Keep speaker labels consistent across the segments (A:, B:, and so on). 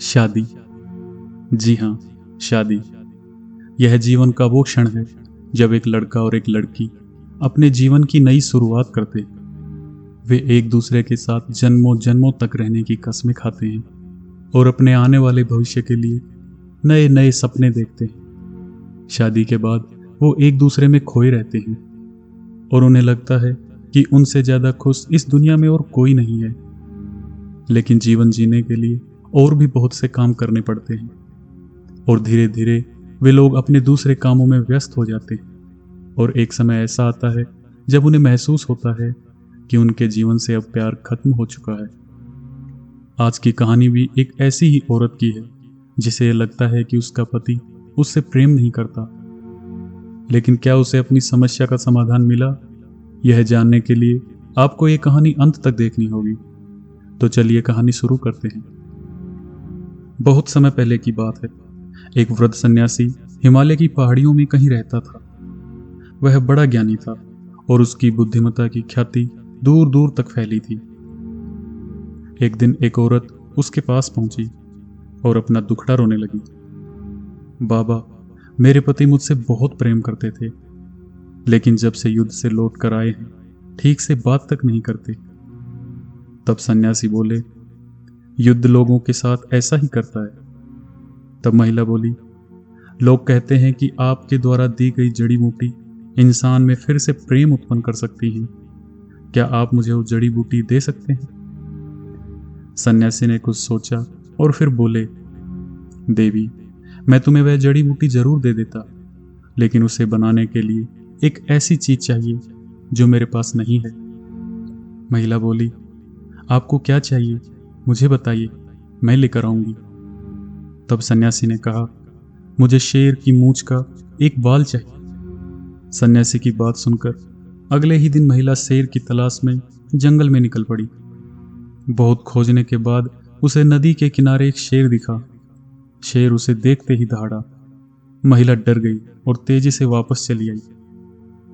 A: शादी। जी हाँ, शादी। यह जीवन का वो क्षण है जब एक लड़का और एक लड़की अपने जीवन की नई शुरुआत करते हैं। वे एक दूसरे के साथ जन्मों जन्मों तक रहने की कस्में खाते हैं और अपने आने वाले भविष्य के लिए नए नए सपने देखते हैं। शादी के बाद वो एक दूसरे में खोए रहते हैं और उन्हें लगता है कि उनसे ज्यादा खुश इस दुनिया में और कोई नहीं है। लेकिन जीवन जीने के लिए और भी बहुत से काम करने पड़ते हैं और धीरे धीरे वे लोग अपने दूसरे कामों में व्यस्त हो जाते हैं और एक समय ऐसा आता है जब उन्हें महसूस होता है कि उनके जीवन से अब प्यार खत्म हो चुका है। आज की कहानी भी एक ऐसी ही औरत की है जिसे यह लगता है कि उसका पति उससे प्रेम नहीं करता, लेकिन क्या उसे अपनी समस्या का समाधान मिला? यह जानने के लिए आपको ये कहानी अंत तक देखनी होगी। तो चलिए कहानी शुरू करते हैं। बहुत समय पहले की बात है। एक वृद्ध सन्यासी हिमालय की पहाड़ियों में कहीं रहता था। वह बड़ा ज्ञानी था और उसकी बुद्धिमत्ता की ख्याति दूर दूर तक फैली थी। एक दिन एक औरत उसके पास पहुंची और अपना दुखड़ा रोने लगी। बाबा, मेरे पति मुझसे बहुत प्रेम करते थे, लेकिन जब से युद्ध से लौट कर आए हैं ठीक से बात तक नहीं करते। तब सन्यासी बोले, युद्ध लोगों के साथ ऐसा ही करता है। तब महिला बोली, लोग कहते हैं कि आपके द्वारा दी गई जड़ी बूटी इंसान में फिर से प्रेम उत्पन्न कर सकती है। क्या आप मुझे वो जड़ी बूटी दे सकते हैं? सन्यासी ने कुछ सोचा और फिर बोले, देवी, मैं तुम्हें वह जड़ी बूटी जरूर दे देता, लेकिन उसे बनाने के लिए एक ऐसी चीज चाहिए जो मेरे पास नहीं है। महिला बोली, आपको क्या चाहिए? मुझे बताइए, मैं लेकर आऊंगी। तब सन्यासी ने कहा, मुझे शेर की मूंछ का एक बाल चाहिए। सन्यासी की बात सुनकर अगले ही दिन महिला शेर की तलाश में जंगल में निकल पड़ी। बहुत खोजने के बाद उसे नदी के किनारे एक शेर दिखा। शेर उसे देखते ही दहाड़ा। महिला डर गई और तेजी से वापस चली आई।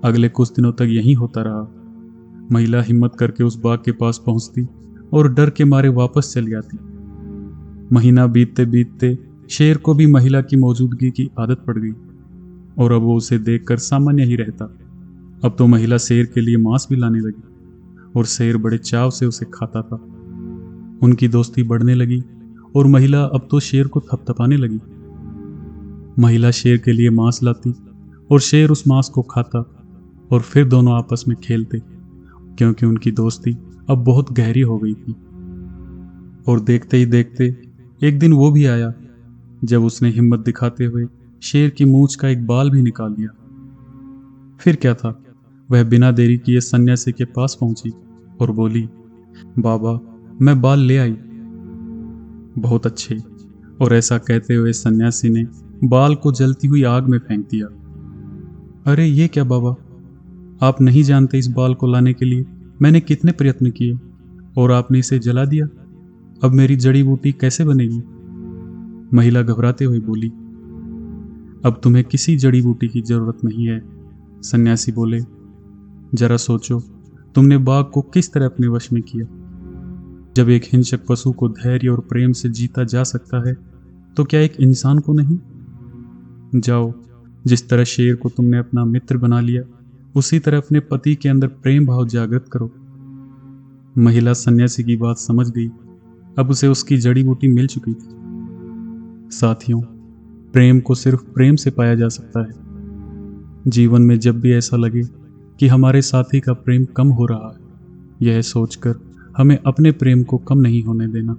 A: अगले कुछ दिनों तक यही होता रहा। महिला हिम्मत करके उस बाग के पास पहुंचती और डर के मारे वापस चली आती। महीना बीतते बीतते शेर को भी महिला की मौजूदगी की आदत पड़ गई और अब वो उसे देखकर सामान्य ही रहता। अब तो महिला शेर के लिए मांस भी लाने लगी और शेर बड़े चाव से उसे खाता था। उनकी दोस्ती बढ़ने लगी और महिला अब तो शेर को थपथपाने लगी। महिला शेर के लिए मांस लाती और शेर उस मांस को खाता और फिर दोनों आपस में खेलते, क्योंकि उनकी दोस्ती अब बहुत गहरी हो गई थी। और देखते ही देखते एक दिन वो भी आया जब उसने हिम्मत दिखाते हुए शेर की मूंछ का एक बाल भी निकाल लिया। फिर क्या था, वह बिना देरी किए सन्यासी के पास पहुंची और बोली, बाबा, मैं बाल ले आई। बहुत अच्छे। और ऐसा कहते हुए सन्यासी ने बाल को जलती हुई आग में फेंक दिया। अरे ये क्या बाबा, आप नहीं जानते इस बाल को लाने के लिए मैंने कितने प्रयत्न किए और आपने इसे जला दिया। अब मेरी जड़ी बूटी कैसे बनेगी? महिला घबराते हुए बोली, अब तुम्हें किसी जड़ी बूटी की जरूरत नहीं है। सन्यासी बोले, जरा सोचो, तुमने बाघ को किस तरह अपने वश में किया। जब एक हिंसक पशु को धैर्य और प्रेम से जीता जा सकता है तो क्या एक इंसान को नहीं? जाओ, जिस तरह शेर को तुमने अपना मित्र बना लिया उसी तरह अपने पति के अंदर प्रेम भाव जागृत करो। महिला सन्यासी की बात समझ गई। अब उसे उसकी जड़ी बूटी मिल चुकी थी। साथियों, प्रेम को सिर्फ प्रेम से पाया जा सकता है। जीवन में जब भी ऐसा लगे कि हमारे साथी का प्रेम कम हो रहा है, यह सोचकर हमें अपने प्रेम को कम नहीं होने देना,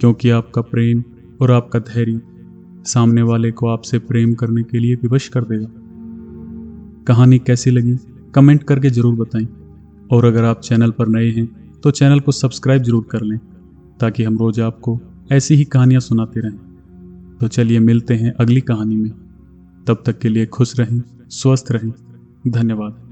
A: क्योंकि आपका प्रेम और आपका धैर्य सामने वाले को आपसे प्रेम करने के लिए विवश कर देगा। कहानी कैसी लगी कमेंट करके जरूर बताएं और अगर आप चैनल पर नए हैं तो चैनल को सब्सक्राइब जरूर कर लें ताकि हम रोज आपको ऐसी ही कहानियां सुनाते रहें। तो चलिए मिलते हैं अगली कहानी में। तब तक के लिए खुश रहें, स्वस्थ रहें। धन्यवाद।